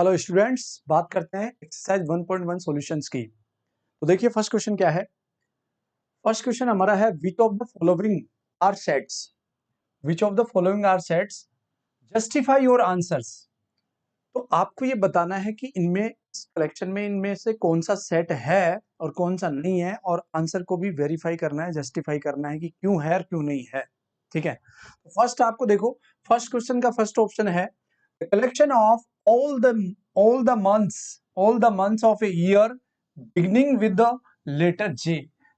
Hello students, बात करते हैं एक्सरसाइज 1.1 सॉल्यूशंस की। तो देखिए फर्स्ट क्वेश्चन क्या है। फर्स्ट क्वेश्चन हमारा है which of the following are sets. Which of the following are sets, justify your answers. तो आपको ये बताना है कि इनमें कलेक्शन में इनमें से कौन सा सेट है और कौन सा नहीं है, और आंसर को भी वेरीफाई करना है, जस्टिफाई करना है कि क्यों है और क्यों नहीं है। ठीक है, तो फर्स्ट आपको देखो, फर्स्ट क्वेश्चन का फर्स्ट ऑप्शन है collection of all the all the months all the months of a year beginning with the letter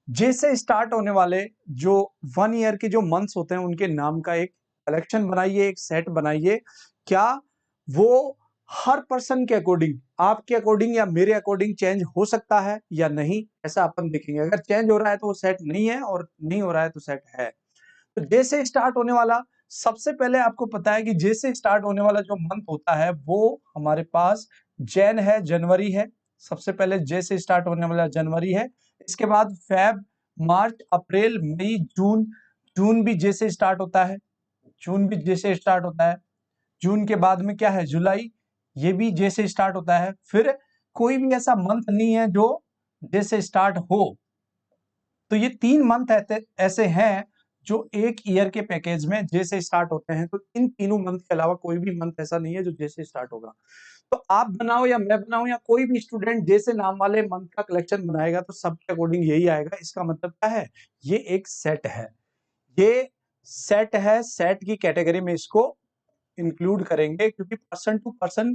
J से स्टार्ट होने वाले जो 1 ईयर के जो मंथ्स होते हैं उनके नाम का एक कलेक्शन बनाइए, एक सेट बनाइए। क्या वो हर पर्सन के अकॉर्डिंग, आपके अकॉर्डिंग या मेरे अकॉर्डिंग चेंज हो सकता है या नहीं, ऐसा अपन देखेंगे। अगर चेंज हो रहा है तो वो सेट नहीं है, और नहीं हो रहा है तो सेट है। तो जे से स्टार्ट होने वाला, सबसे पहले आपको पता है कि जे से स्टार्ट होने वाला जो मंथ होता है वो हमारे पास जैन है, जनवरी है। सबसे पहले जे से स्टार्ट होने वाला जनवरी है। इसके बाद फेब, मार्च, अप्रैल, मई, जून। जून भी जे से स्टार्ट होता है, जून भी जे से स्टार्ट होता है। जून के बाद में क्या है, जुलाई, ये भी जे से स्टार्ट होता है। फिर कोई भी ऐसा मंथ नहीं है जो जे से स्टार्ट हो। तो ये 3 मंथ ऐसे हैं जो एक ईयर के पैकेज में जे से स्टार्ट होते हैं। तो इन तीनों मंथ के अलावा कोई भी मंथ ऐसा नहीं है जो जे से स्टार्ट होगा। तो आप बनाओ या मैं बनाऊं या कोई भी स्टूडेंट जे से नाम वाले मंथ का कलेक्शन बनाएगा तो सबके अकॉर्डिंग यही आएगा। इसका मतलब क्या है, ये एक सेट है। ये सेट है, सेट की कैटेगरी में इसको इंक्लूड करेंगे, क्योंकि person to person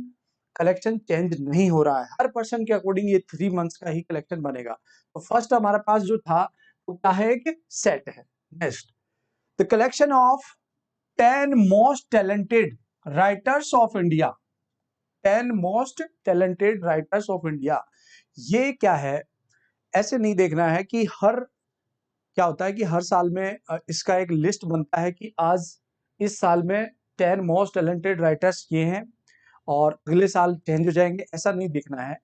collection change नहीं हो रहा है। हर पर्सन के अकॉर्डिंग ये 3 मंथ्स का ही कलेक्शन बनेगा। तो फर्स्ट हमारे पास जो था वो क्या है कि सेट है। Next, the collection of 10 most talented writers of India. 10 most talented writers of India, ये क्या है। ऐसे नहीं देखना है कि हर, क्या होता है कि हर साल में इसका एक लिस्ट बनता है कि आज इस साल में 10 मोस्ट टैलेंटेड राइटर्स ये हैं और अगले साल चेंज हो जाएंगे, ऐसा नहीं देखना है।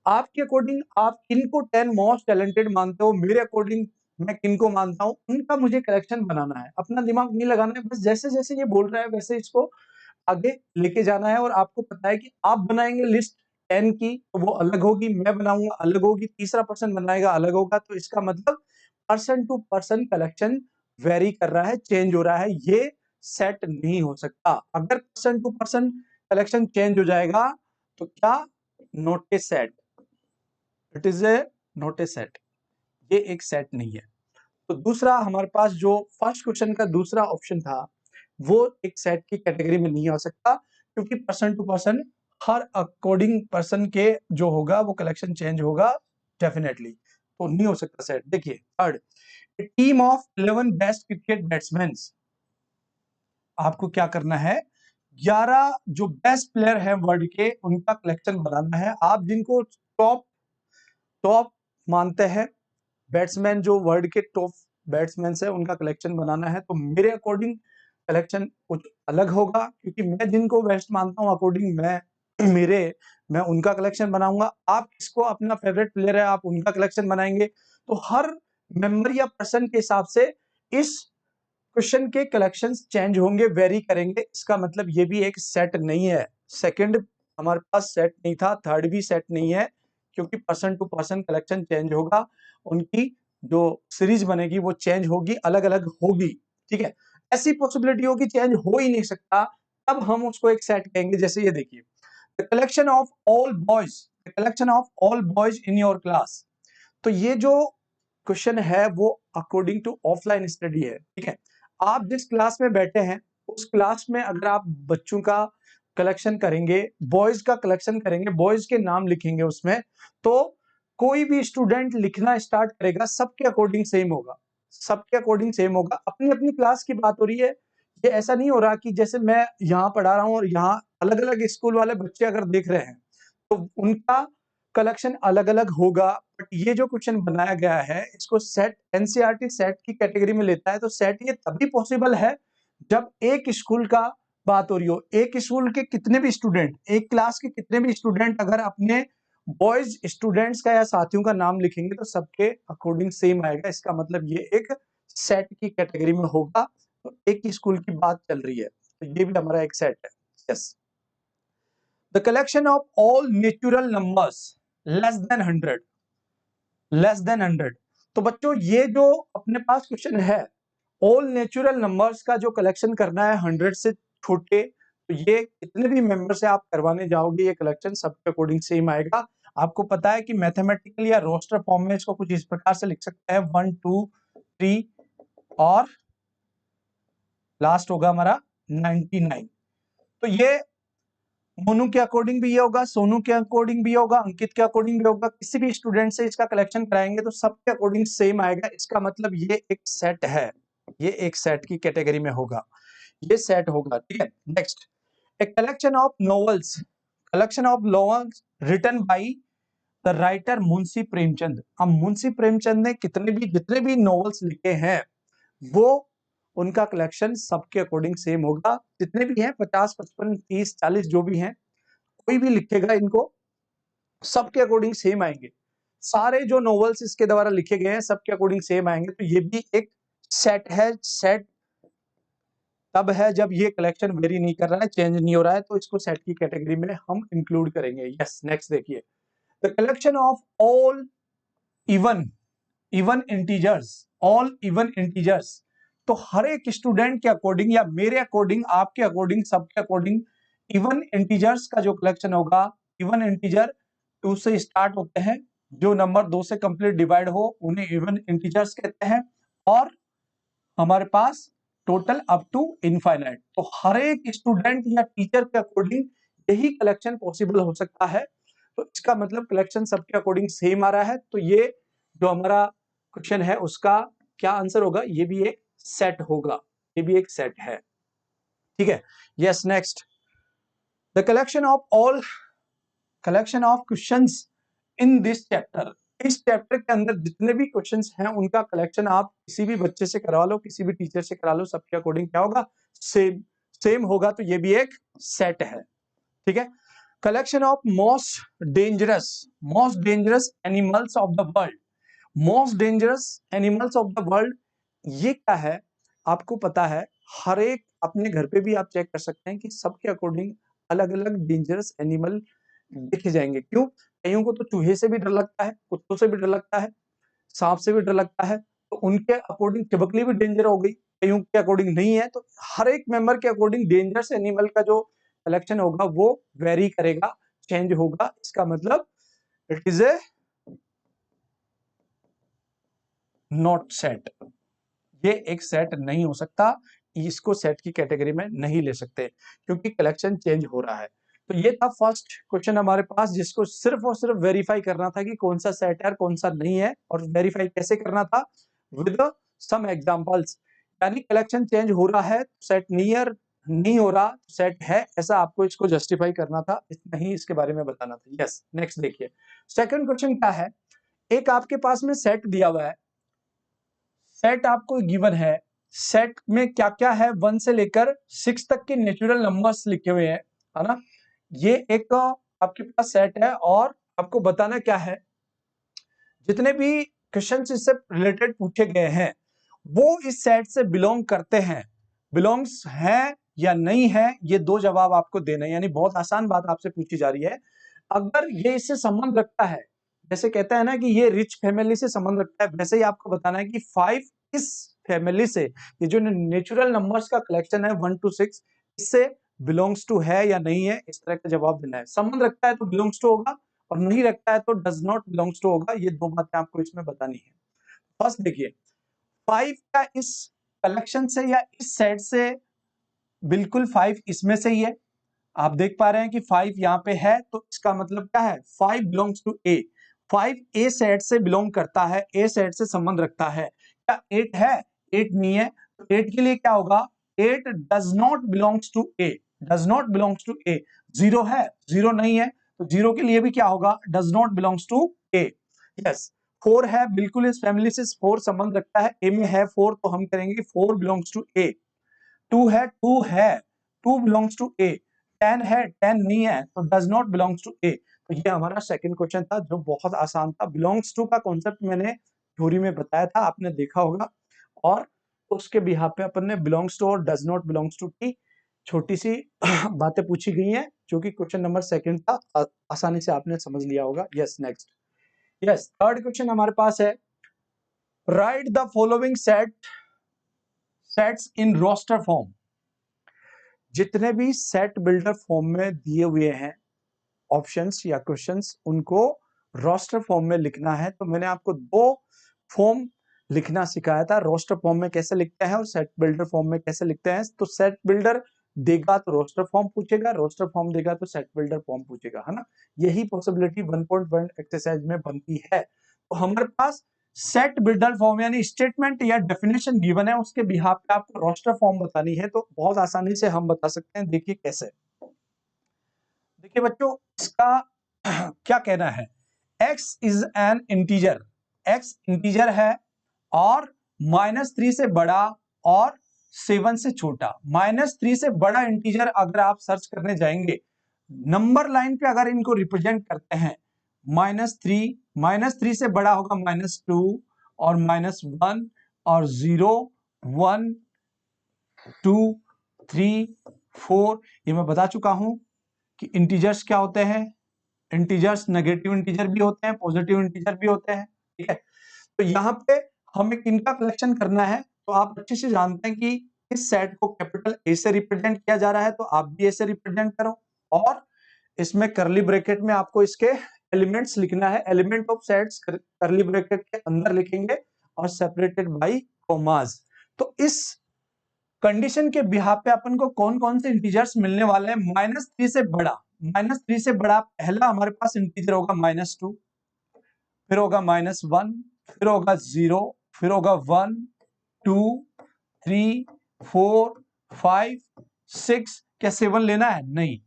आपके अकॉर्डिंग आप किनको 10 मोस्ट टैलेंटेड मानते हो, मेरे अकॉर्डिंग मैं किनको मानता हूं, उनका मुझे कलेक्शन बनाना है। अपना दिमाग नहीं लगाना है, बस जैसे जैसे ये बोल रहा है वैसे इसको आगे लेके जाना है। और आपको पता है कि आप बनाएंगे लिस्ट 10 की तो वो अलग होगी, मैं बनाऊंगा अलग होगी, तीसरा पर्सन बनाएगा अलग होगा। तो इसका मतलब person to person collection vary कर रहा है, चेंज हो रहा है। ये सेट नहीं हो सकता। अगर person to person collection change हो जाएगा तो क्या, not a set, it is a not a set. ये एक सेट नहीं है। तो दूसरा हमारे पास जो फर्स्ट क्वेश्चन का दूसरा ऑप्शन था वो एक सेट की कैटेगरी में नहीं आ सकता, क्योंकि पर्सन टू पर्सन हर अकॉर्डिंग पर्सन के जो होगा वो कलेक्शन चेंज होगा डेफिनेटली। तो नहीं हो सकता सेट। देखिए third, team of 11 best cricket batsman. आपको क्या करना है, 11 जो बेस्ट प्लेयर है वर्ल्ड के उनका कलेक्शन बनाना है। आप जिनको टॉप टॉप मानते हैं, बैट्समैन जो वर्ल्ड के टॉप बैट्समैन है उनका कलेक्शन बनाना है। तो मेरे अकॉर्डिंग कलेक्शन कुछ अलग होगा, क्योंकि मैं जिनको बेस्ट मानता हूं अकॉर्डिंग मैं उनका कलेक्शन बनाऊंगा। आप किसको अपना फेवरेट प्लेयर है आप उनका कलेक्शन बनाएंगे। तो हर मेंबर या पर्सन के हिसाब से इस क्वेश्चन के कलेक्शंस चेंज होंगे, वेरी करेंगे। इसका मतलब ये भी एक सेट नहीं है। सेकंड हमारे पास सेट नहीं था, थर्ड भी सेट नहीं है, क्योंकि person to person collection change होगा। उनकी जो सीरीज बनेगी वो चेंज होगी, अलग अलग होगी। ठीक है, ऐसी पॉसिबिलिटी होगी चेंज हो ही नहीं सकता, तब हम उसको एक सेट कहेंगे। जैसे ये देखिए, the collection of all boys, the collection of all boys in your class. तो ये जो क्वेश्चन है वो अकॉर्डिंग टू ऑफलाइन स्टडी है। ठीक है, आप जिस क्लास में बैठे हैं उस क्लास में अगर आप बच्चों का कलेक्शन करेंगे, बॉयज का कलेक्शन करेंगे, बॉयज के नाम लिखेंगे उसमें, तो कोई भी स्टूडेंट लिखना स्टार्ट करेगा सबके अकॉर्डिंग सेम होगा, सबके अकॉर्डिंग सेम होगा। अपनी अपनी क्लास की बात हो रही है। ये ऐसा नहीं हो रहा कि जैसे मैं यहाँ पढ़ा रहा हूँ और यहाँ अलग अलग स्कूल वाले बच्चे अगर देख रहे हैं तो उनका कलेक्शन अलग अलग होगा। बट ये जो क्वेश्चन बनाया गया है इसको सेट, एनसीईआरटी सेट की कैटेगरी में लेता है। तो सेट ये तभी पॉसिबल है जब एक स्कूल का बात हो रही हो, एक स्कूल के कितने भी स्टूडेंट, एक क्लास के कितने भी स्टूडेंट अगर अपने बॉयज स्टूडेंट्स का या साथियों का नाम लिखेंगे तो सबके अकॉर्डिंग सेम आएगा। इसका मतलब ये एक सेट की कैटेगरी में होगा। तो एक ही स्कूल की बात चल रही है, तो ये भी हमारा एक सेट है। Yes, the collection of all natural numbers less than 100, less than 100। तो बच्चों ये जो अपने पास क्वेश्चन है, ऑल नेचुरल नंबर्स का जो कलेक्शन करना है 100 से छोटे, तो ये कितने भी मेंबर से आप करवाने जाओगे ये कलेक्शन सबके अकॉर्डिंग सेम आएगा। आपको पता है कि मैथमेटिकल या रोस्टर फॉर्म में इसको कुछ इस प्रकार से लिख सकते हैं 1 2 3 और लास्ट होगा हमारा 99। तो ये मोनू के अकॉर्डिंग भी ये होगा, सोनू के अकॉर्डिंग भी होगा, अंकित के अकॉर्डिंग भी होगा। किसी भी स्टूडेंट से इसका कलेक्शन कराएंगे तो सबके अकॉर्डिंग सेम आएगा। इसका मतलब ये एक सेट है, ये एक सेट की कैटेगरी में होगा, ये सेट होगा। ठीक है, next, a collection of novels, collection of novels written by the writer Munshi Premchand. अब मुंशी प्रेमचंद ने जितने भी नॉवेल्स लिखे हैं वो उनका कलेक्शन सबके अकॉर्डिंग सेम होगा। जितने भी हैं 50 55 30 40 जो भी हैं, कोई भी लिखेगा इनको सबके अकॉर्डिंग सेम आएंगे। सारे जो नॉवेल्स इसके द्वारा लिखे गए हैं सबके अकॉर्डिंग सेम आएंगे। तो ये भी एक सेट है। सेट तब है जब ये कलेक्शन वेरी नहीं कर रहा है, चेंज नहीं हो रहा है, तो इसको सेट की कैटेगरी में हम इंक्लूड करेंगे। यस, नेक्स्ट देखिए, the collection of all even integers, all even integers. तो हर एक स्टूडेंट के अकॉर्डिंग या मेरे अकॉर्डिंग, आपके अकॉर्डिंग, सबके अकॉर्डिंग इवन इंटीजर्स का जो कलेक्शन होगा, इवन इंटीजर 2 से स्टार्ट होते हैं, जो नंबर 2 से कंप्लीट डिवाइड हो उन्हें इवन इंटीजर्स कहते हैं, और हमारे पास टोटल अप टू इनफाइनाइट। तो हर एक स्टूडेंट या टीचर के अकॉर्डिंग यही कलेक्शन पॉसिबल हो सकता है। तो इसका मतलब कलेक्शन सबके अकॉर्डिंग सेम आ रहा है। तो ये जो हमारा क्वेश्चन है उसका क्या आंसर होगा, ये भी एक सेट होगा, ये भी एक सेट है। ठीक है, yes, next, the collection of questions in this chapter. इस चैप्टर के अंदर जितने भी क्वेश्चंस हैं उनका कलेक्शन आप किसी भी बच्चे से करवा लो, किसी भी टीचर से करा लो, सबके अकॉर्डिंग क्या होगा, सेम होगा। तो ये भी एक सेट है। ठीक है, collection of most dangerous animals of the world, most dangerous animals of the world, ये क्या है आपको पता है। हर एक अपने घर पे भी आप चेक कर सकते हैं कि सबके अकॉर्डिंग अलग अलग डेंजरस एनिमल देखे जाएंगे। क्यों? कईयों को तो चूहे से भी डर लगता है, कुत्तों से भी डर लगता है, सांप से भी डर लगता है, तो उनके अकॉर्डिंग चिपकली भी डेंजर हो गई, कईयों के अकॉर्डिंग नहीं है। तो हर एक मेंबर के अकॉर्डिंग डेंजरस एनिमल का जो कलेक्शन होगा वो वेरी करेगा, चेंज होगा। इसका मतलब it is a not set, ये एक सेट नहीं हो सकता, इसको सेट की कैटेगरी में नहीं ले सकते क्योंकि कलेक्शन चेंज हो रहा है। तो ये था फर्स्ट क्वेश्चन हमारे पास, जिसको सिर्फ और सिर्फ वेरीफाई करना था कि कौन सा सेट है और कौन सा नहीं है, और वेरीफाई कैसे करना था, विद सम एग्जांपल्स। यानी कलेक्शन चेंज हो रहा है, सेट नियर नहीं हो रहा, सेट है, ऐसा आपको इसको जस्टिफाई करना था, इतना ही इसके बारे में बताना था। यस, नेक्स्ट देखिए, सेकंड क्वेश्चन क्या है, एक आपके पास में सेट दिया हुआ है, सेट आपको गिवन है, सेट में क्या क्या है, 1 से लेकर 6 तक के नेचुरल नंबर्स लिखे हुए हैं, है ना। ये एक आपके पास सेट है और आपको बताना क्या है, जितने भी क्वेश्चन इससे रिलेटेड पूछे गए हैं वो इस सेट से बिलोंग करते हैं, बिलोंग्स है या नहीं है, ये दो जवाब आपको देना है। यानी बहुत आसान बात आपसे पूछी जा रही है, अगर ये इससे संबंध रखता है, जैसे कहता है ना कि ये रिच फैमिली से संबंध रखता है, वैसे ही आपको बताना है कि 5 इस फैमिली से, ये जो नेचुरल नंबर्स का कलेक्शन है 1 to 6, इससे बिलोंग्स टू है या नहीं है, इस तरह का जवाब देना है। संबंध रखता है तो बिलोंग्स टू होगा, और नहीं रखता है तो डज नॉट बिलोंग्स टू होगा। ये दो बातें आपको इसमें बतानी है। फर्स्ट देखिए, 5 का इस कलेक्शन से या इस सेट से बिल्कुल 5 इसमें से ही है। आप देख पा रहे हैं कि 5 यहाँ पे है, तो इसका मतलब क्या है, 5 belongs to A. 5 A set से बिलोंग करता है, ए सेट से संबंध रखता है। क्या 8 है? 8 नहीं है, तो 8 के लिए क्या होगा, 8 does not belongs to A, does not belongs to A. 0 है? 0 नहीं है, तो 0 के लिए भी क्या होगा, does not belongs to A. Yes, 4 है, बिल्कुल इस फैमिली से 4 संबंध रखता है, ए में है 4, तो हम करेंगे 4 बिलोंग्स टू ए। 2 है, 2 बिलोंग्स टू ए। 10 है, 10 नहीं है, तो डज नॉट बिलोंग्स टू ए। तो ये हमारा सेकंड क्वेश्चन था जो बहुत आसान था। बिलोंग्स टू का कॉन्सेप्ट मैंने थ्योरी में बताया था, आपने देखा होगा, और उसके बिहाफ पे अपन ने बिलोंग्स टू और डज नॉट बिलोंग्स टू की छोटी सी बातें पूछी गई हैं जो कि क्वेश्चन नंबर सेकंड था, आसानी से आपने समझ लिया होगा। Yes next, yes third question हमारे पास है, write the following sets in roster form. जितने भी सेट बिल्डर फॉर्म में दिए हुए हैं ऑप्शंस या क्वेश्चंस, उनको रोस्टर फॉर्म में लिखना है। तो मैंने आपको दो फॉर्म लिखना सिखाया था, रोस्टर फॉर्म में कैसे लिखते हैं और सेट बिल्डर फॉर्म में कैसे लिखते हैं। तो सेट बिल्डर देगा तो रोस्टर फॉर्म पूछेगा, रोस्टर फॉर्म देगा तो सेट बिल्डर फॉर्म पूछेगा, है ना। यही पॉसिबिलिटी 1.1 एक्सरसाइज में बनती है। तो हमारे पास सेट बिल्डर फॉर्म यानी स्टेटमेंट या डेफिनेशन गिवन है, उसके बिहाफ पे आपको रोस्टर फॉर्म बतानी है। तो बहुत आसानी से हम बता सकते हैं, देखिए कैसे। देखिए बच्चों, इसका क्या कहना है, x is an integer, x integer है और -3 से बड़ा और 7 से छोटा। -3 से बड़ा इंटीजर अगर आप सर्च करने जाएंगे, नंबर लाइन पे अगर इनको रिप्रेजेंट करते हैं, -3 से बड़ा होगा -2 और -1 और 0 1 2 3 4। ये मैं बता चुका हूं कि इंटीजर्स क्या होते हैं, इंटीजर्स नेगेटिव इंटीजर भी होते हैं, पॉजिटिव इंटीजर भी होते हैं, ठीक है। तो यहाँ पे हमें किनका कलेक्शन करना है, तो आप अच्छे से जानते हैं कि इस सेट को कैपिटल ए से रिप्रेजेंट किया जा रहा है, तो आप भी ए से रिप्रेजेंट करो। और इसमें करली ब्रैकेट में आपको इसके एलिमेंट्स लिखना है, एलिमेंट ऑफ सेट्स करली ब्रैकेट के अंदर लिखेंगे और सेपरेटेड बाय कॉमास। तो इस कंडीशन के बिहाफ पे अपन को कौन कौन से इंटीजर्स मिलने वाले हैं, -3 से बड़ा। -3 से बड़ा पहला हमारे पास इंटीजर होगा -2, फिर होगा -1, फिर होगा 0, फिर होगा 1 2 3 4 5 6। क्या 7 लेना है? नहीं,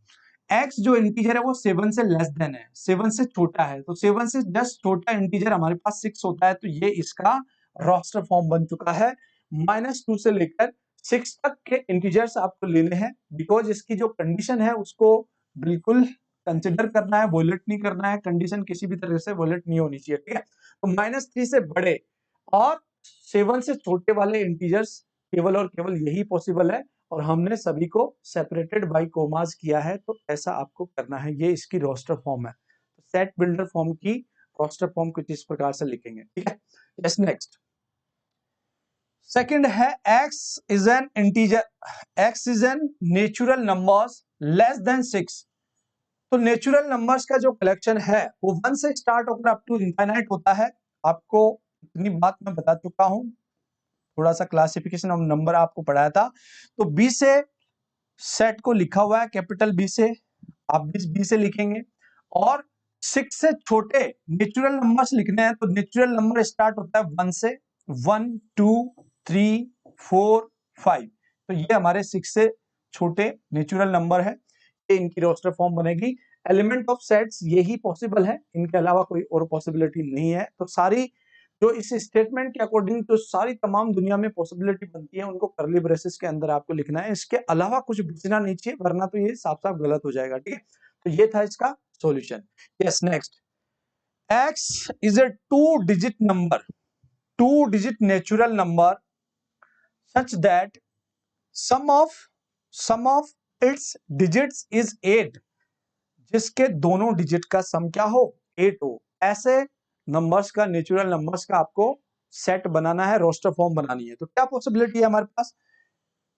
x जो इंटीजर है वो 7 से लेस देन है, 7 से छोटा है। तो 7 से जस्ट छोटा इंटीजर हमारे पास 6 होता है। तो ये इसका रोस्टर फॉर्म बन चुका है। -2 से लेकर 6 तक के इंटीजर्स आपको लेने हैं, बिकॉज इसकी जो कंडीशन है उसको बिल्कुल कंसिडर करना है, वोलेट नहीं करना है। कंडीशन किसी भी तरह से वोलेट नहीं होनी चाहिए, ठीक है। तो -3 से बड़े और 7 से छोटे वाले इंटीजर्स केवल और केवल यही पॉसिबल है, और हमने सभी को सेपरेटेड बाय कोमास किया है। तो ऐसा आपको करना है, ये इसकी रोस्टर फॉर्म है। तो सेट बिल्डर फॉर्म की रोस्टर फॉर्म कुछ इस प्रकार से लिखेंगे, ठीक है। यस नेक्स्ट, सेकंड है x is an integer, x is N natural numbers less than 6। तो नेचुरल नंबर्स का जो कलेक्शन है वो 1 से स्टार्ट होकर अप टू इनफाइनाइट होता है। आपको इतनी बात मैं बता चुका हूं, थोड़ा सा क्लासिफिकेशन ऑफ नंबर आपको पढ़ाया था। तो बी से सेट को लिखा हुआ है, कैपिटल बी से, आप बी से लिखेंगे। और 6 से छोटे नेचुरल नंबर्स लिखने हैं, तो नेचुरल नंबर स्टार्ट होता है 1 से, 1 2 3 4 5। तो ये हमारे 6 से छोटे नेचुरल नंबर है, ये इनकी रोस्टर फॉर्म बनेगी। एलिमेंट ऑफ सेट्स यही पॉसिबल है, इनके अलावा कोई और पॉसिबिलिटी नहीं है। तो सारी जो इस स्टेटमेंट के अकॉर्डिंग तो सारी तमाम दुनिया में पॉसिबिलिटी बनती है, उनको करली ब्रेसेस के अंदर आपको लिखना है। इसके अलावा कुछ बचना नहीं चाहिए, वरना तो ये साफ साफ गलत हो जाएगा, ठीक है। तो ये था इसका solution. Yes next, x is a 2 digit number, 2 digit natural number such that sum of its digits is 8, जिसके दोनों डिजिट का सम क्या हो, 8 हो। ऐसे नंबर्स का, नेचुरल नंबर्स का आपको सेट बनाना है, रोस्टर फॉर्म बनानी है। तो क्या पॉसिबिलिटी है हमारे पास,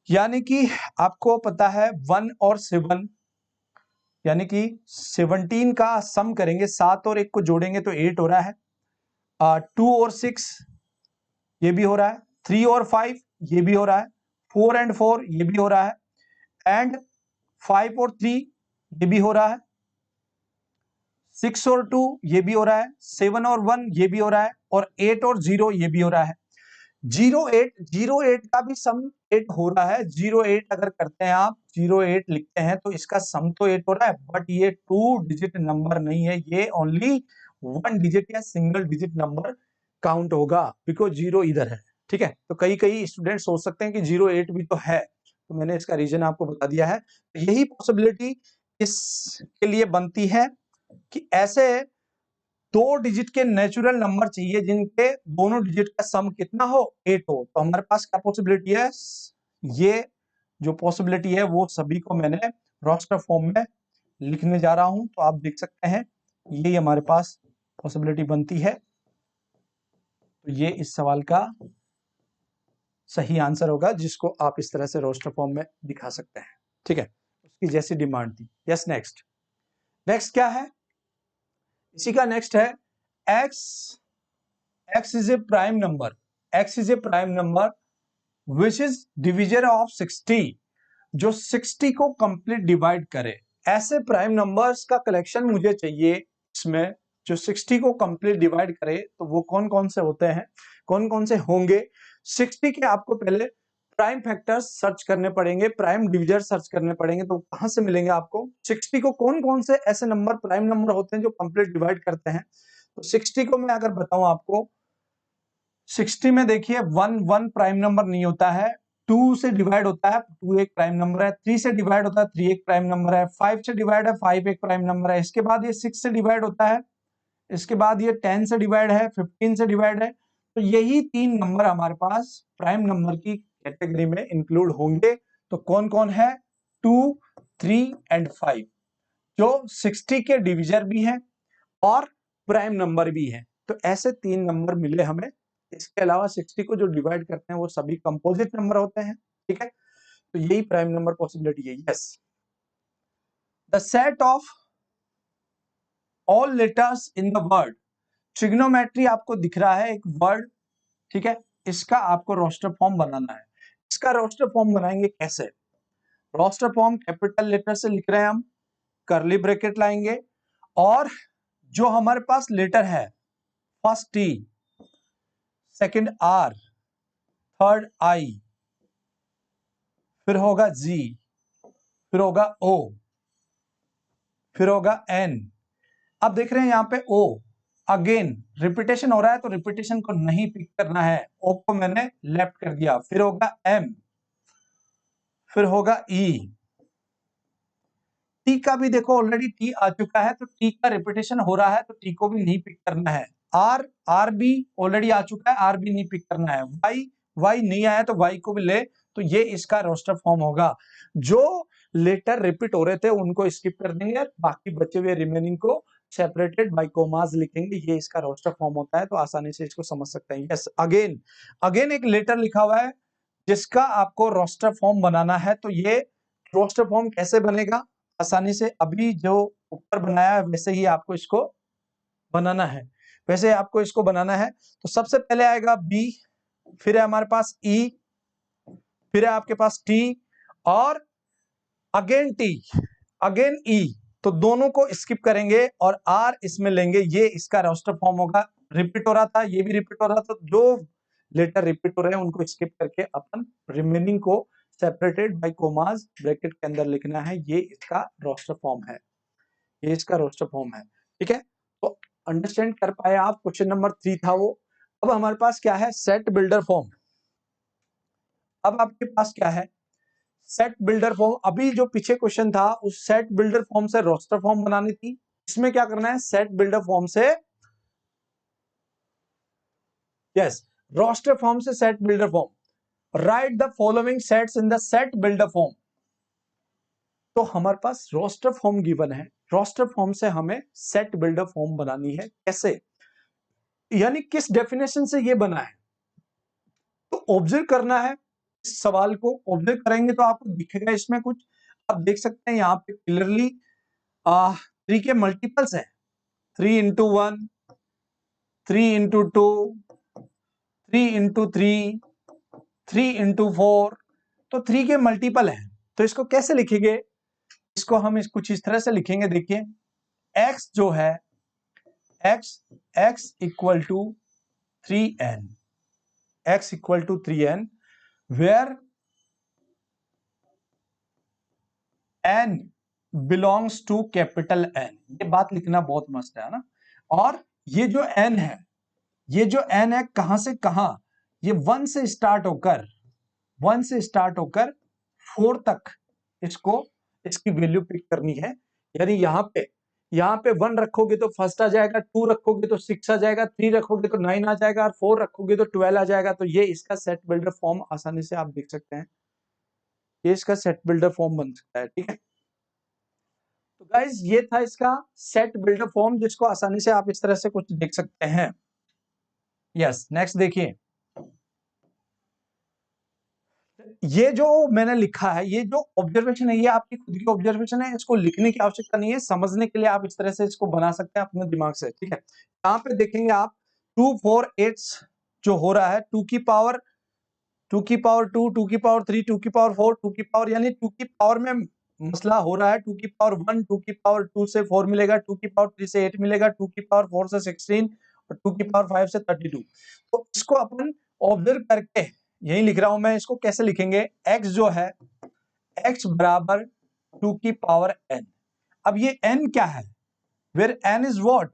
यानी कि आपको पता है 1 और 7, यानी कि 17 का सम करेंगे, 7 और 1 को जोड़ेंगे तो 8 हो रहा है। 2 और 6 ये भी हो रहा है, 3 और 5 ये भी हो रहा है, 4 and 4 ये भी हो रहा है, एंड 5 और 3 ये भी हो रहा है, 6 और 2 ये भी हो रहा है, 7 और 1 ये भी हो रहा है, और 8 और 0 ये भी हो रहा है। 0 8 का भी सम 8 हो रहा है। 0 8 अगर करते हैं आप, 0 8 लिखते हैं तो इसका सम तो 8 हो रहा है, बट ये 2 डिजिट नंबर नहीं है, ये ओनली 1 डिजिट या सिंगल डिजिट नंबर काउंट होगा, बिकॉज 0 इधर है, ठीक है। तो कई स्टूडेंट सोच सकते हैं कि 0 8 भी तो है, तो मैंने इसका रीजन आपको बता दिया है। यही पॉसिबिलिटी इसके लिए बनती है कि ऐसे 2 डिजिट के नेचुरल नंबर चाहिए जिनके दोनों डिजिट का सम कितना हो, 8 हो। तो हमारे पास क्या पॉसिबिलिटी है, ये जो पॉसिबिलिटी है वो सभी को मैंने रोस्टर फॉर्म में लिखने जा रहा हूं। तो आप देख सकते हैं ये हमारे पास पॉसिबिलिटी बनती है। तो ये इस सवाल का सही आंसर होगा, जिसको आप इस तरह से रोस्टर फॉर्म में दिखा सकते हैं। ठीक है, उसकी जैसी डिमांड थी। यस, नेक्स्ट क्या है? इसी का नेक्स्ट है x is A prime number, x is A prime number which is division of 60, जो 60 को कंप्लीट डिवाइड करे। ऐसे प्राइम नंबर्स का कलेक्शन मुझे चाहिए इसमें जो 60 को कंप्लीट डिवाइड करे। तो वो कौन कौन से होते हैं, कौन कौन से होंगे? 60 के आपको पहले प्राइम फैक्टर्स सर्च करने पड़ेंगे, प्राइम डिविजर सर्च करने पड़ेंगे। तो कहां से मिलेंगे आपको 60 को? कौन कौन से ऐसे नंबर प्राइम नंबर होते हैं जो कंप्लीट डिवाइड करते हैं? तो 60 को मैं अगर बताऊं आपको, 60 में देखिए 1 प्राइम नंबर नहीं होता है, 2 से डिवाइड होता है, 2 एक प्राइम नंबर है, 3 से डिवाइड होता है, 3 एक प्राइम नंबर है, 5 से डिवाइड है, 5 एक प्राइम नंबर है। इसके बाद ये 6 से डिवाइड होता है, इसके बाद ये 10 से डिवाइड है, 15 से डिवाइड है। तो यही 3 नंबर हमारे पास प्राइम नंबर की कैटेगरी में इंक्लूड होंगे। तो कौन कौन है? 2, 3 एंड 5, जो 60 के डिविजर भी हैं और प्राइम नंबर भी हैं। तो ऐसे 3 नंबर मिले हमें। इसके अलावा 60 को जो डिवाइड करते हैं वो सभी कंपोजिट नंबर होते हैं। ठीक है, तो यही प्राइम नंबर पॉसिबिलिटी है। Yes, the set of all letters in the word. Trigonometry आपको दिख रहा है एक वर्ड, ठीक है, इसका आपको रोस्टर फॉर्म बनाना है। इसका रोस्टर फॉर्म बनाएंगे कैसे? रोस्टर फॉर्म कैपिटल लेटर से लिख रहे हैं हम, कर्ली ब्रैकेट लाएंगे, और जो हमारे पास लेटर है, first T, second R, third I, फिर होगा जी, फिर होगा ओ, फिर होगा एन। अब देख रहे हैं यहां पे ओ, अगेन रिपीटेशन हो रहा है तो रिपीटेशन को नहीं पिक करना है, ओ को मैंने लेफ्ट कर दिया। फिर होगा एम, फिर होगा ई। टी का भी देखो ऑलरेडी टी आ चुका है तो टी का रिपीटेशन हो रहा है तो टी को भी नहीं पिक करना है। आर, आर भी ऑलरेडी आ चुका है, आर भी नहीं पिक करना है। वाई, वाई नहीं आया तो वाई को भी ले। तो ये इसका रोस्टर फॉर्म होगा। जो लेटर रिपीट हो रहे थे उनको स्किप कर देंगे, बाकी बचे हुए रिमेनिंग को सेपरेटेड बाय कोमास लिखेंगे। ये इसका रोस्टर फॉर्म होता है, तो आसानी से इसको समझ सकते हैं। यस, अगेन अगेन एक लेटर लिखा हुआ है जिसका आपको रोस्टर फॉर्म बनाना है। तो ये रोस्टर फॉर्म कैसे बनेगा? आसानी से अभी जो ऊपर बनाया है वैसे ही आपको इसको बनाना है, वैसे आपको इसको बनाना है। तो सबसे पहले आएगा बी, फिर है हमारे पास ई, फिर है आपके पास टी, और अगेन टी, अगेन ई। तो दोनों को स्किप करेंगे और आर इसमें लेंगे। ये इसका रोस्टर फॉर्म होगा। रिपीट हो रहा था, ये भी रिपीट हो रहा था, जो लेटर रिपीट हो रहे हैं उनको स्किप करके अपन रिमेनिंग को सेपरेटेड बाय कोमास ब्रैकेट के अंदर लिखना है। ये इसका रोस्टर फॉर्म है, ये इसका रोस्टर फॉर्म है। ठीक है, तो अंडरस्टैंड कर पाए आप? क्वेश्चन नंबर 3 था वो। अब हमारे पास क्या है? Set builder form. अब आपके पास क्या है? Set builder form. अभी जो पीछे क्वेश्चन था उस सेट बिल्डर फॉर्म से रोस्टर फॉर्म बनानी थी। इसमें क्या करना है? सेट बिल्डर फॉर्म से, यस, रोस्टर फॉर्म से set builder form. Right the following sets in the set builder form. तो हमारे पास रोस्टर फॉर्म गिवन है, रोस्टर फॉर्म से हमें सेट बिल्डर फॉर्म बनानी है। कैसे, यानी किस डेफिनेशन से ये बना है? तो ऑब्जर्व करना है इस सवाल को। ऑब्जर्व करेंगे तो आपको दिखेगा इसमें कुछ। आप देख सकते हैं यहाँ पे क्लियरली 3 के मल्टीपल्स है। 3 इंटू 1, 3 इंटू 2, 3 इंटू 3, 3 इंटू 4। तो 3 के मल्टीपल है। तो इसको कैसे लिखेंगे? इसको हम कुछ इस तरह से लिखेंगे। देखिए, x जो है, x equal to 3n, x equal to 3n, where n belongs to capital N। ये बात लिखना बहुत मस्त है ना। और ये जो n है, ये जो n है कहां से कहां? ये 1 से स्टार्ट होकर 4 तक इसको, इसकी वैल्यू पिक करनी है। यानी यहाँ पे 1 रखोगे तो फर्स्ट आ जाएगा, 2 रखोगे तो 6 आ जाएगा, 3 रखोगे तो 9 आ जाएगा, और 4 रखोगे तो 12 आ जाएगा। तो ये इसका सेट बिल्डर फॉर्म आसानी से आप देख सकते हैं। ये इसका सेट बिल्डर फॉर्म बन सकता है। ठीक है, तो गाइज ये था इसका सेट बिल्डर फॉर्म, जिसको आसानी से आप इस तरह से कुछ देख सकते हैं। यस, नेक्स्ट देखिए, ये जो मैंने लिखा है, ये जो ऑब्जर्वेशन है, ये आपकी खुद की ऑब्जर्वेशन है, इसको लिखने की आवश्यकता नहीं है, समझने के लिए आप इस तरह से इसको बना सकते हैं अपने दिमाग से। ठीक है, यहाँ पे देखेंगे आप 2 4 8 जो हो रहा है, 2 की पावर 2 की पावर 2, 2 की पावर 3, 2 की पावर 4, 2 की पावर, यानी 2 की पावर में मसला हो रहा है। 2 की पावर 1, 2 की पावर 2 से 4 मिलेगा, 2 की पावर 3 से 8 मिलेगा, 2 की पावर 4 से 16 और 2 की पावर 5 से 32। तो इसको अपन ऑब्जर्व करके यही लिख रहा हूं मैं, इसको कैसे लिखेंगे, x जो है, x बराबर 2 की पावर n। अब ये n क्या है, where n is what,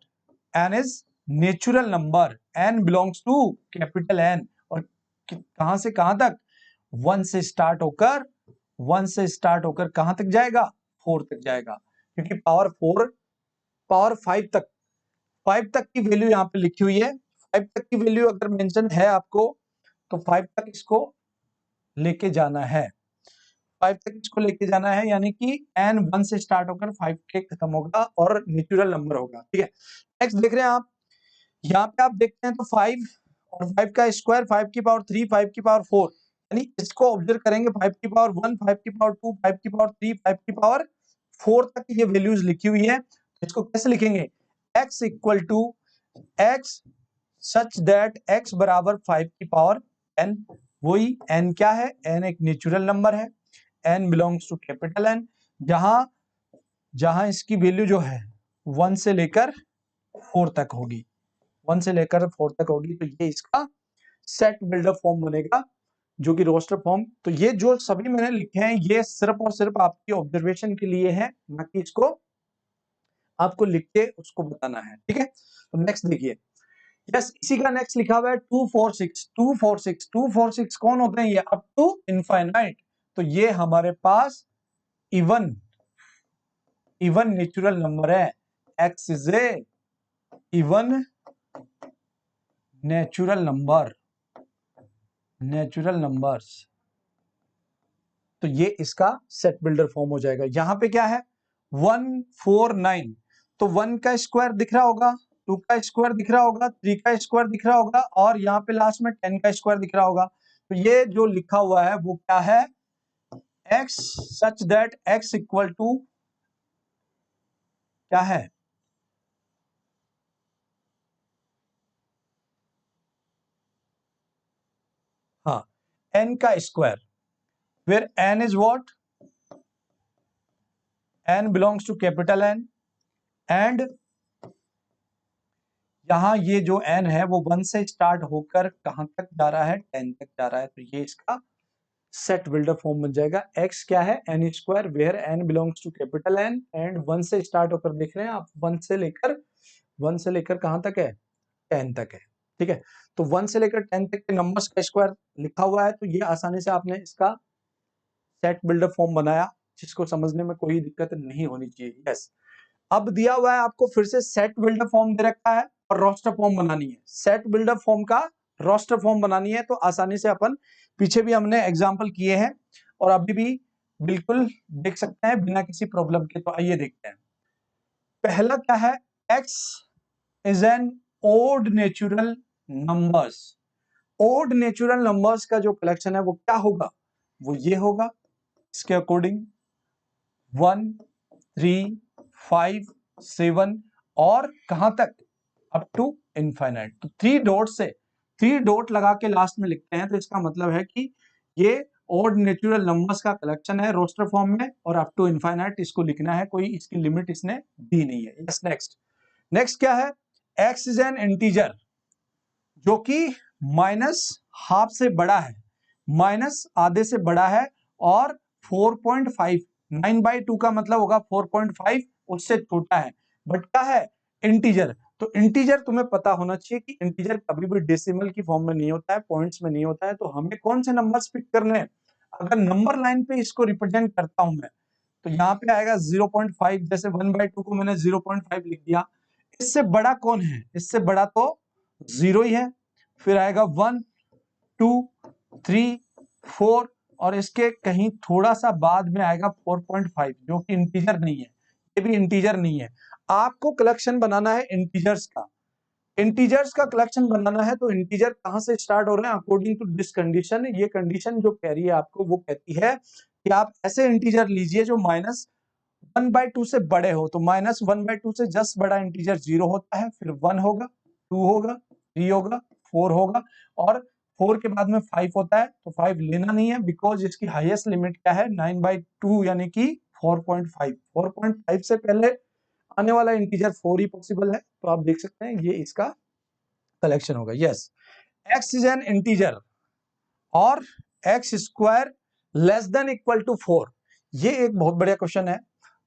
n is natural number, n belongs to capital N, और कहां से कहां तक, 1 से स्टार्ट होकर कहां तक जाएगा, 4 तक जाएगा, क्योंकि पावर 4 पावर 5 तक की वैल्यू यहाँ पे लिखी हुई है। 5 तक की वैल्यू अगर मेंशन है आपको, तो 5 तक इसको लेके जाना है, 5 तक इसको लेके जाना है, यानी कि n 1 से स्टार्ट होकर 5 के खत्म होगा और नेचुरल नंबर होगा। ठीक है, नेक्स्ट देख रहे हैं आप, यहाँ पे आप देखते हैं तो 5 और 5 का स्क्वायर, 5 की पावर 3, 5 की पावर 4, यानी इसको ऑब्जर्व करेंगे, 5 की पावर 1, 5 की पावर 2, 5 की पावर 3, 5 की पावर 4 तक ये वैल्यूज लिखी हुई है। इसको कैसे लिखेंगे, x equal to x such that x बराबर 5 की पावर n। वही n क्या है, n एक नेचुरल नंबर है, n belongs to capital N, जहां इसकी वैल्यू जो है 1 से लेकर 4 तक होगी, 1 से लेकर 4 तक होगी, तो ये इसका सेट बिल्डर फॉर्म बनेगा, जो कि रोस्टर फॉर्म। तो ये जो सभी मैंने लिखे हैं, ये सिर्फ और सिर्फ आपकी ऑब्जर्वेशन के लिए है, ना कि इसको आपको लिख के उसको बताना है। ठीक है, तो नेक्स्ट देखिए, यस, इसी का नेक्स्ट लिखा हुआ है 246। 246 कौन होते हैं, ये अप टू इनफाइनाइट। तो ये हमारे पास इवन नेचुरल नंबर है, x is A even natural numbers. तो ये इसका सेट बिल्डर फॉर्म हो जाएगा। यहां पे क्या है, 149, तो 1 का स्क्वायर दिख रहा होगा, 2 का स्क्वायर दिख रहा होगा, 3 का स्क्वायर दिख रहा होगा, और यहाँ पे लास्ट में 10 का स्क्वायर दिख रहा होगा। तो ये जो लिखा हुआ है वो क्या है, x such that x equal to क्या है, हाँ, n का square, where n is what, n belongs to capital N, and यहां ये जो n है वो 1 से स्टार्ट होकर कहां तक जा रहा है, 10 तक जा रहा है। तो ये इसका सेट बिल्डर फॉर्म बन जाएगा। x क्या है, n square, where n belongs to capital N, and 1 से स्टार्ट होकर देख रहे हैं आप, 1 से लेकर कहां तक है, 10 तक है। ठीक है, तो 1 से लेकर 10 तक के नंबर्स का स्क्वायर लिखा हुआ है, तो ये आसानी से आपने इसका सेट बिल्डर फॉर्म बनाया, जिसको समझने में कोई दिक्कत नहीं होनी चाहिए। यस, अब दिया हुआ है आपको फिर से सेट बिल्डर फॉर्म दे रखा है और रोस्टर फॉर्म बनानी है। सेट बिल्डर फॉर्म का रोस्टर फॉर्म बनानी है, तो आसानी से अपन पीछे भी हमने एग्जांपल किए हैं और अभी भी बिल्कुल देख सकते हैं बिना किसी प्रॉब्लम के। तो आइए देखते हैं, पहला क्या है, x is an odd natural numbers. Odd natural numbers का जो कलेक्शन है वो क्या होगा, वो ये होगा, इसके अकॉर्डिंग 1 3 5 7 और कहां तक, अप टू इनफाइनाइट। तो 3 डॉट लगा के लास्ट में लिखते हैं, तो इसका मतलब है कि ये ऑड नेचुरल नंबर्स का कलेक्शन है रोस्टर फॉर्म में, और अप टू इनफाइनाइट इसको लिखना है, कोई इसकी लिमिट इसने दी नहीं है। यस, नेक्स्ट क्या है, x इज एन इंटीजर जो कि माइनस हाफ से बड़ा है, माइनस आधे से बड़ा है, और 4.5, 9/2 का मतलब होगा 4.5, उससे छोटा है, बट क्या है, इंटीजर। तो इंटीजर तुम्हें पता होना चाहिए कि इंटीजर कभी भी डेसिमल की फॉर्म में नहीं होता है, पॉइंट्स में नहीं होता है। तो हमें कौन से नंबर्स पिक करने हैं, अगर नंबर लाइन पे इसको रिप्रेजेंट करता हूं मैं, तो यहाँ पे आएगा 0.5, जैसे 1/2 को मैंने 0.5 लिख दिया। इससे बड़ा कौन है, इससे बड़ा तो 0 ही है, फिर आएगा 1 2 3 4 और इसके कहीं थोड़ा सा बाद में आएगा 4.5 जो कि इंटीजर नहीं है, ये भी इंटीजर नहीं है। आपको कलेक्शन बनाना है इंटीजर्स का, इंटीजर्स का कलेक्शन बनाना है तो इंटीजर कहां से स्टार्ट हो रहे हैं अकॉर्डिंग टू दिस कंडीशन। ये कंडीशन जो कह रही है आपको वो कहती है कि आप ऐसे इंटीजर लीजिए जो -1/2 से बड़े हो। तो -1/2 से जस्ट बड़ा इंटीजर 0 होता है, फिर 1 होगा, 2 होगा, 3 होगा, 4 होगा और 4 के बाद में 5 होता है। तो 5 लेना नहीं है बिकॉज इसकी हाईएस्ट लिमिट क्या है 9/2 यानी कि 4.5। 4.5 से पहले आने वाला इंटीजर 4 ही पॉसिबल है। तो आप देख सकते हैं ये इसका कलेक्शन होगा। Yes, x is an integer और x square less than equal to 4। ये एक बहुत बढ़िया क्वेश्चन है।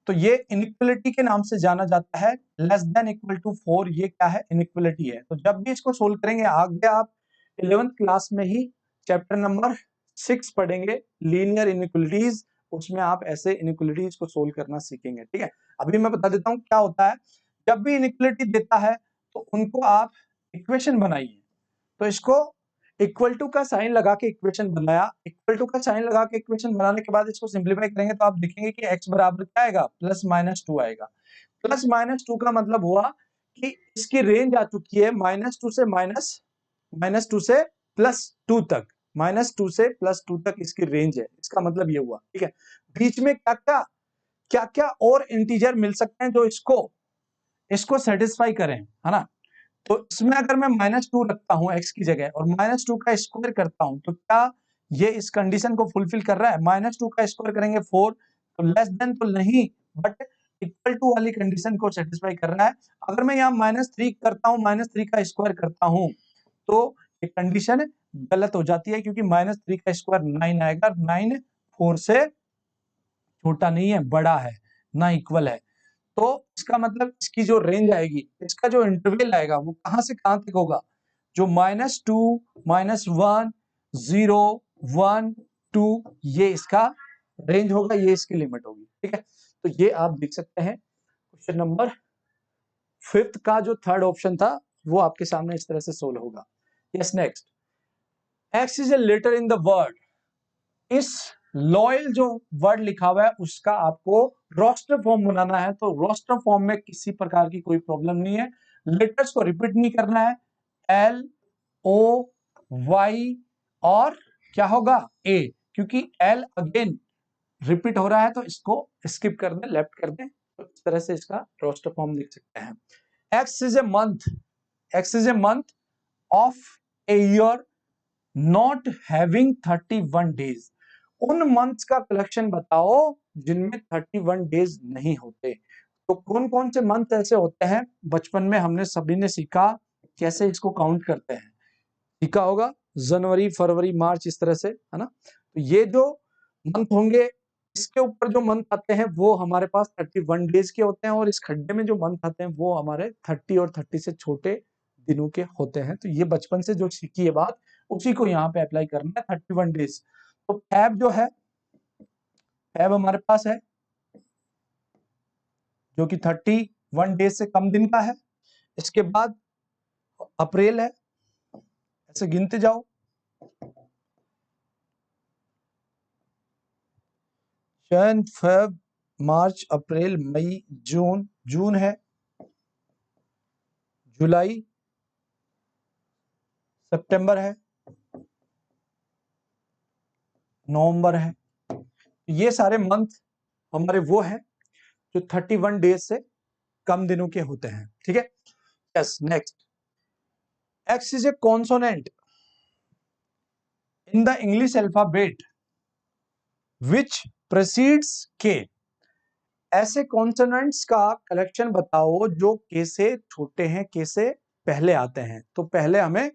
तो ये इनइक्वलिटी के नाम से जाना जाता है, लेस देन इक्वल टू 4 ये क्या है इनइक्वलिटी है। तो जब भी इसको सोल्व करेंगे, आगे आप 11th क्लास में ही चैप्टर नंबर 6 पढ़ेंगे लीनियर इनइक्वलिटीज, उसमें आप ऐसे इनइक्वलिटीज को सोल्व करना सीखेंगे। ठीक है, अभी मैं बता देता हूं क्या होता है। जब भी इनइक्वलिटी देता है तो उनको आप इक्वेशन बनाइए। तो इसको इक्वल टू का साइन लगा के इक्वेशन बनाया, इक्वल टू का साइन लगा के इक्वेशन बनाने के बाद इसको सिंप्लीफाई करेंगे तो आप देखेंगे कि x बराबर क्या आएगा +-2 आएगा। +-2 का मतलब हुआ कि इसकी रेंज आ चुकी है -2 से -2 से +2 तक, -2 से +2 तक इसकी रेंज है। इसका मतलब ये हुआ। ठीक है, बीच में क्या क्या और इंटीजर मिल सकते हैं जो इसको सेटिस्फाई करें, है ना। तो इसमें अगर मैं -2 रखता हूं x की जगह और -2 का स्क्वायर करता हूं तो क्या ये इस कंडीशन को फुलफिल कर रहा है। -2 का स्क्वायर करेंगे 4, तो लेस देन तो नहीं बट इक्वल टू वाली कंडीशन को सेटिस्फाई कर रहा है। अगर मैं यहाँ -3 करता हूँ, -3 का स्क्वायर करता हूं तो ये कंडीशन गलत हो जाती है क्योंकि -3 का स्क्वायर 9 आएगा। 9 4 से छोटा नहीं है, बड़ा है, ना इक्वल है। तो इसका मतलब इसकी जो रेंज आएगी, इसका जो इंटरवल आएगा वो कहां से कहां तक होगा, जो -2, -1, 0, 1, 2 ये इसका रेंज होगा, ये इसकी लिमिट होगी। ठीक है, तो ये आप देख सकते हैं क्वेश्चन नंबर 5 का जो थर्ड ऑप्शन था वो आपके सामने इस तरह से सोल्व होगा। Yes, next, x is a letter in the word. इस लॉयल जो वर्ड लिखा हुआ है उसका आपको रोस्टर फॉर्म बनाना है। तो रोस्टर फॉर्म में किसी प्रकार की कोई प्रॉब्लम नहीं है, लेटर्स को रिपीट नहीं करना है। एल ओ वाई और क्या होगा ए, क्योंकि एल अगेन रिपीट हो रहा है तो इसको स्किप कर दें, लेफ्ट कर दें। तो इस तरह से इसका रोस्टर फॉर्म लिख सकते हैं। X is a month, x is a month of a year not having 31 days. उन मंथ्स का कलेक्शन बताओ जिनमें 31 डेज नहीं होते। तो कौन कौन से मंथ ऐसे होते हैं, बचपन में हमने सभी ने सीखा कैसे इसको काउंट करते हैं, सीखा होगा जनवरी, फरवरी, मार्च, इस तरह से, है ना। तो ये जो मंथ होंगे इसके ऊपर जो मंथ आते हैं वो हमारे पास 31 डेज के होते हैं और इस खड्डे में जो मंथ आते हैं वो हमारे 30 और 30 से छोटे दिनों के होते हैं। तो ये बचपन से जो सीखी है बात उसी को यहाँ पे अप्लाई करना है, 31 डेज। तो फैब जो है, फैब हमारे पास है जो कि 31 डेज से कम दिन का है। इसके बाद अप्रैल है, ऐसे गिनते जाओ, जन, फेब, मार्च, अप्रैल, मई, जून, जून है, जुलाई, सितंबर है, नवंबर है। ये सारे मंथ हमारे वो हैं जो 31 डेज से कम दिनों के होते हैं। ठीक है, yes, next, x is a consonant in the English alphabet which precedes K. ऐसे कॉन्सोनेंट्स का कलेक्शन बताओ जो के से छोटे हैं, के से पहले आते हैं। तो पहले हमें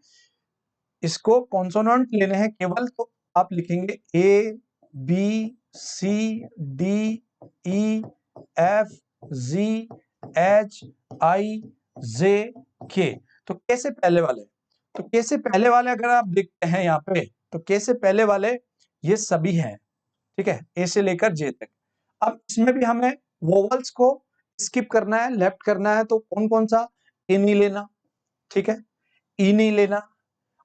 इसको कॉन्सोनेंट लेने हैं केवल, तो आप लिखेंगे A B C D E F G H I J K. तो के से पहले वाले, तो के से पहले वाले अगर आप देखते हैं यहाँ पे तो के से पहले वाले ये सभी हैं। ठीक है, ए से लेकर जे तक। अब इसमें भी हमें वोवल्स को स्किप करना है, लेफ्ट करना है। तो कौन कौन सा, ए नहीं लेना, ठीक है, ई नहीं लेना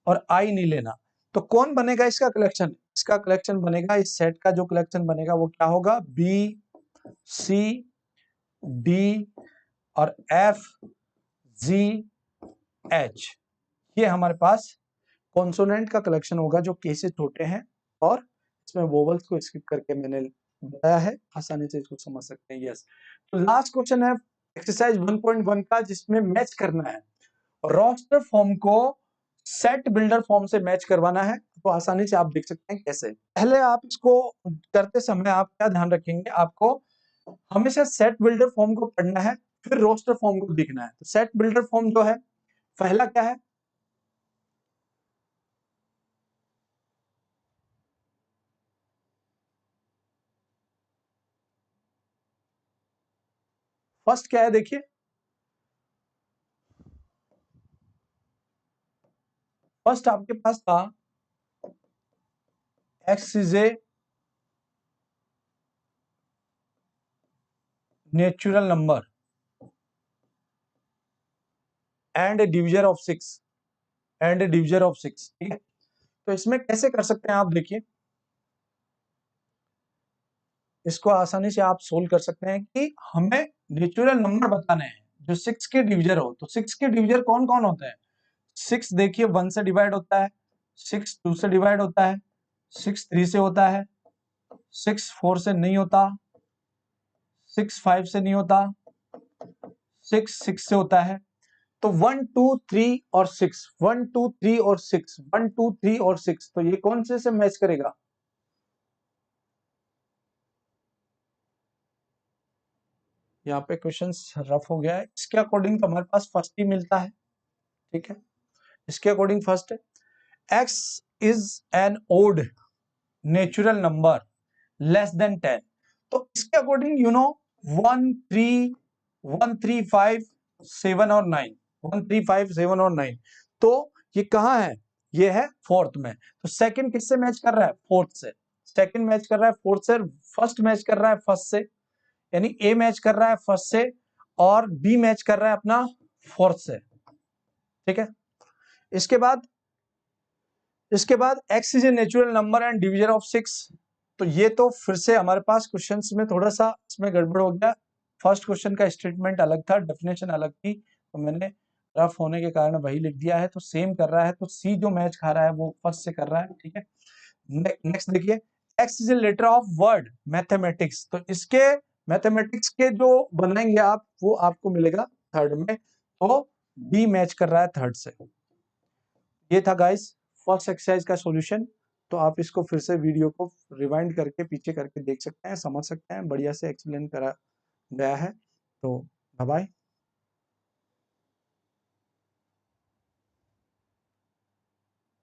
और आई नहीं लेना। तो कौन बनेगा इसका कलेक्शन? इसका कलेक्शन बनेगा, इस सेट का जो कलेक्शन बनेगा वो क्या होगा? बी, सी, डी और एफ, जी, एच, ये हमारे पास कॉन्सोनेंट का कलेक्शन होगा जो के से छोटे हैं, और इसमें वोवल्स को स्किप करके मैंने बताया है, आसानी से इसको समझ सकते हैं। यस, तो लास्ट क्वेश्चन है एक्सरसाइज 1.1 का, जिसमें मैच करना है रोस्टर फॉर्म को सेट बिल्डर फॉर्म से मैच करवाना है। तो आसानी से आप देख सकते हैं कैसे। पहले आप इसको करते समय आप क्या ध्यान रखेंगे, आपको हमेशा सेट बिल्डर फॉर्म को पढ़ना है, फिर रोस्टर फॉर्म को देखना है। तो सेट बिल्डर फॉर्म जो है, पहला क्या है? फर्स्ट क्या है देखिए, फर्स्ट आपके पास था x is a natural number and A divisor of 6, and A divisor of 6। ठीक है, तो इसमें कैसे कर सकते हैं आप देखिए, इसको आसानी से आप सोल्व कर सकते हैं कि हमें नेचुरल नंबर बताने हैं जो 6 के डिविजर हो। तो 6 के डिविजर कौन कौन होते हैं? 6 देखिए 1 से डिवाइड होता है, 6 2 से डिवाइड होता है, 6 3 से होता है, 6 4 से नहीं होता, 6 5 से नहीं होता, 6 6 से होता है। तो 1 2 3 और 6, 1 2 3 और 6, 1 2 3 और 6, तो ये कौन से मैच करेगा? यहाँ पे क्वेश्चन रफ हो गया है, इसके अकॉर्डिंग तो हमारे पास फर्स्ट ही मिलता है। ठीक है, इसके अकॉर्डिंग फर्स्ट है x is an odd natural number less than 10। तो इसके अकॉर्डिंग यू नो 1 3 1 3 5 7 और 9, 1 3 5 7 और 9, तो ये कहाँ है? ये है फोर्थ में। तो सेकंड किससे मैच कर रहा है? फोर्थ से। सेकंड मैच कर रहा है फोर्थ से, फर्स्ट मैच कर रहा है फर्स्ट से, यानी ए मैच कर रहा है फर्स्ट से और बी मैच कर रहा है अपना फोर्थ से। ठीक है, इसके बाद x is a natural number and division of 6। तो ये तो फिर से हमारे पास क्वेश्चंस में थोड़ा सा इसमें गड़बड़ हो गया। फर्स्ट क्वेश्चन का स्टेटमेंट अलग था, डेफिनेशन अलग थी, तो मैंने रफ होने के कारण वही लिख दिया है। तो सेम कर रहा है, तो सी जो मैच खा रहा है वो फर्स्ट से कर रहा है। ठीक है, नेक्स्ट देखिए, x is a letter of word mathematics. तो इसके मैथमेटिक्स के जो बनाएंगे आप, वो आपको मिलेगा थर्ड में, तो बी मैच कर रहा है थर्ड से। ये था गाइस फर्स्ट एक्सरसाइज का सॉल्यूशन। तो आप इसको फिर से वीडियो को रिवाइंड करके पीछे करके देख सकते हैं, समझ सकते हैं, बढ़िया से एक्सप्लेन करा गया है। तो बाय बाय।